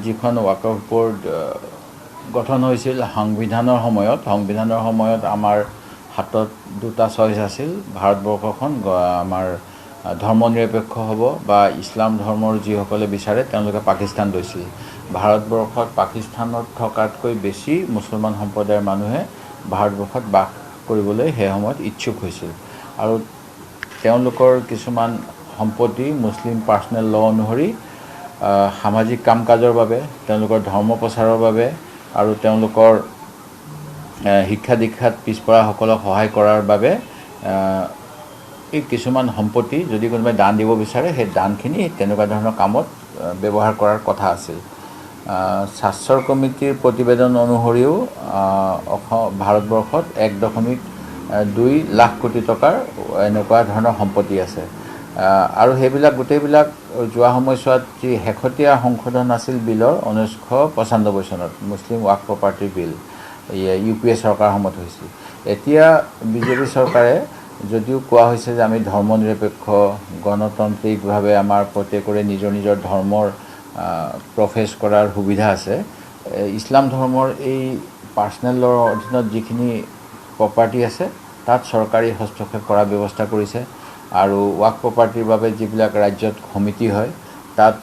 যিখন ৱাকফ বোৰ্ড গঠন হৈছিল সংবিধানৰ সময়ত আমাৰ হাতত দুটা চইচ আছিল। ভাৰতবৰ্ষখন আমাৰ ধৰ্মনিৰপেক্ষ হ'ব বা ইছলাম ধৰ্মৰ যিসকলে বিচাৰে তেওঁলোকে পাকিস্তান লৈছিল। ভাৰতবৰ্ষত পাকিস্তানত থকাতকৈ বেছি মুছলমান সম্প্ৰদায়ৰ মানুহে ভাৰতবৰ্ষত বাস কৰিবলৈ সেই সময়ত ইচ্ছুক হৈছিল আৰু তেওঁলোকৰ কিছুমান সম্পত্তি মুছলিম পাৰ্চনেল ল অনুসৰি সামাজিক কাম কাজৰ বাবে, তেওঁলোকৰ ধৰ্ম প্ৰচাৰৰ বাবে আৰু তেওঁলোকৰ শিক্ষা দীক্ষাত পিছপৰাসকলক সহায় কৰাৰ বাবে এই কিছুমান সম্পত্তি যদি কোনোবাই দান দিব বিচাৰে সেই দানখিনি তেনেকুৱা ধৰণৰ কামত ব্যৱহাৰ কৰাৰ কথা আছিল। স্বাস্থ্যৰ কমিটিৰ প্ৰতিবেদন অনুসৰিও ভাৰতবৰ্ষত 1.2 লাখ কোটি টকাৰ এনেকুৱা ধৰণৰ সম্পত্তি আছে আৰু সেইবিলাক গোটেইবিলাক যোৱা সময়ছোৱাত যি শেহতীয়া সংশোধন আছিল বিলৰ 1995 চনত মুছলিম ৱাকফ প্ৰপাৰ্টি বিল UPA চৰকাৰ সময়ত হৈছিল। এতিয়া বিজেপি চৰকাৰে যদিও কোৱা হৈছে যে আমি ধৰ্মনিৰপেক্ষ গণতান্ত্ৰিকভাৱে আমাৰ প্ৰত্যেকৰে নিজৰ ধৰ্মৰ প্ৰফেছ কৰাৰ সুবিধা আছে, ইছলাম ধৰ্মৰ এই পাৰ্চনেল লৰ অধীনত যিখিনি প্ৰপাৰ্টি আছে তাত চৰকাৰী হস্তক্ষেপ কৰাৰ ব্যৱস্থা কৰিছে আৰু ৱাকফ প্ৰপাৰ্টিৰ বাবে যিবিলাক ৰাজ্যত সমিতি হয় তাত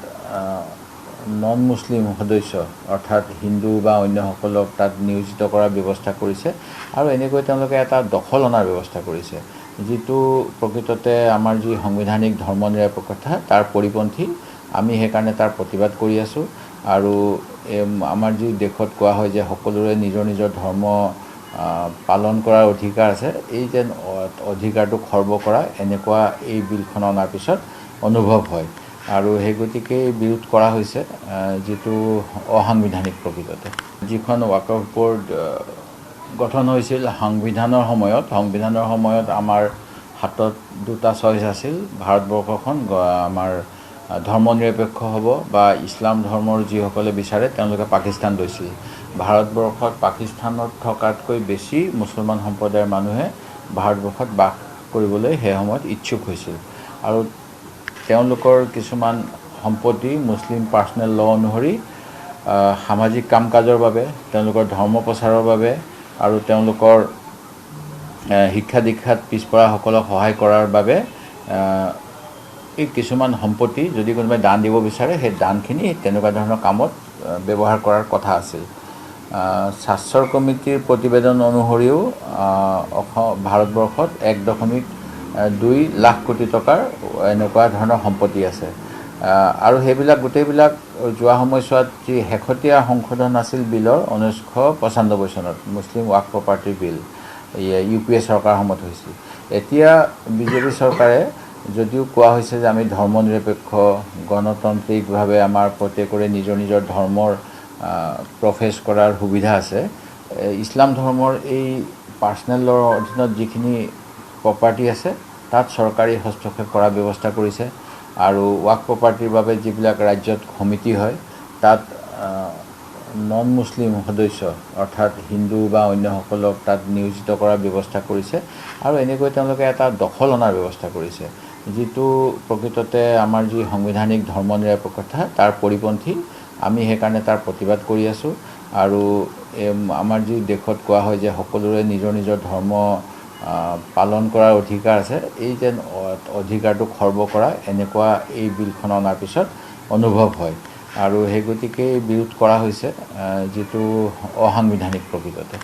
নন মুছলিম সদস্য অৰ্থাৎ হিন্দু বা অন্যসকলক তাত নিয়োজিত কৰাৰ ব্যৱস্থা কৰিছে আৰু এনেকৈ তেওঁলোকে এটা দখল অনাৰ ব্যৱস্থা কৰিছে, যিটো প্ৰকৃততে আমাৰ যি সাংবিধানিক ধৰ্মনিৰপেক্ষতা তাৰ পৰিপন্থী। আমি সেইকাৰণে তাৰ প্ৰতিবাদ কৰি আছোঁ আৰু আমাৰ যি দেশত কোৱা হয় যে সকলোৰে নিজৰ ধৰ্ম পালন কৰাৰ অধিকাৰ আছে, এই যেন অধিকাৰটো খৰ্ব কৰা এনেকুৱা এই বিলখন অনাৰ পিছত অনুভৱ হয় আৰু সেই গতিকে বিৰোধ কৰা হৈছে, যিটো অসাংবিধানিক প্ৰকৃততে। যিখন ৱাকফ বোৰ্ড গঠন হৈছিল সংবিধানৰ সময়ত আমাৰ হাতত দুটা চইচ আছিল। ভাৰতবৰ্ষখন আমাৰ ধৰ্মনিৰপেক্ষ হ'ব বা ইছলাম ধৰ্মৰ যিসকলে বিচাৰে তেওঁলোকে পাকিস্তান লৈছিল। ভাৰতবৰ্ষত পাকিস্তানত থকাতকৈ বেছি মুছলমান সম্প্ৰদায়ৰ মানুহে ভাৰতবৰ্ষত বাস কৰিবলৈ সেই সময়ত ইচ্ছুক হৈছিল আৰু তেওঁলোকৰ কিছুমান সম্পত্তি মুছলিম পাৰ্চনেল ল অনুসৰি সামাজিক কাম কাজৰ বাবে, তেওঁলোকৰ ধৰ্ম প্ৰচাৰৰ বাবে আৰু তেওঁলোকৰ শিক্ষা দীক্ষাত পিছপৰাসকলক সহায় কৰাৰ বাবে এই কিছুমান সম্পত্তি যদি কোনোবাই দান দিব বিচাৰে সেই দানখিনি তেনেকুৱা ধৰণৰ কামত ব্যৱহাৰ কৰাৰ কথা আছিল। স্বাস্থ্যৰ কমিটিৰ প্ৰতিবেদন অনুসৰিও ভাৰতবৰ্ষত 1.2 লাখ কোটি টকাৰ এনেকুৱা ধৰণৰ সম্পত্তি আছে আৰু সেইবিলাক গোটেইবিলাক যোৱা সময়ছোৱাত যি শেহতীয়া সংশোধন আছিল বিলৰ 1995 চনত মুছলিম ৱাকফ প্ৰপাৰ্টি বিল UPA চৰকাৰ সময়ত হৈছিল। এতিয়া বিজেপি চৰকাৰে যদিও কোৱা হৈছে যে আমি ধৰ্মনিৰপেক্ষ গণতান্ত্ৰিকভাৱে আমাৰ প্ৰত্যেকৰে নিজৰ ধৰ্মৰ প্ৰফেছ কৰাৰ সুবিধা আছে, ইছলাম ধৰ্মৰ এই পাৰ্চনেল লৰ অধীনত যিখিনি প্ৰপাৰ্টি আছে তাত চৰকাৰী হস্তক্ষেপ কৰাৰ ব্যৱস্থা কৰিছে আৰু ৱাকফ প্ৰপাৰ্টিৰ বাবে যিবিলাক ৰাজ্যত সমিতি হয় তাত নন মুছলিম সদস্য অৰ্থাৎ হিন্দু বা অন্যসকলক তাত নিয়োজিত কৰাৰ ব্যৱস্থা কৰিছে আৰু এনেকৈ তেওঁলোকে এটা দখল অনাৰ ব্যৱস্থা কৰিছে, যিটো প্ৰকৃততে আমাৰ যি সাংবিধানিক ধৰ্মনিৰপেক্ষতা তাৰ পৰিপন্থী। আমি সেইকাৰণে তাৰ প্ৰতিবাদ কৰি আছোঁ আৰু আমাৰ যি দেশত কোৱা হয় যে সকলোৰে নিজৰ ধৰ্ম পালন কৰাৰ অধিকাৰ আছে, এই যেন অধিকাৰটো খৰ্ব কৰা এনেকুৱা এই বিলখন অনাৰ পিছত অনুভৱ হয় আৰু সেই গতিকে বিৰোধ কৰা হৈছে, যিটো অসাংবিধানিক প্ৰকৃততে।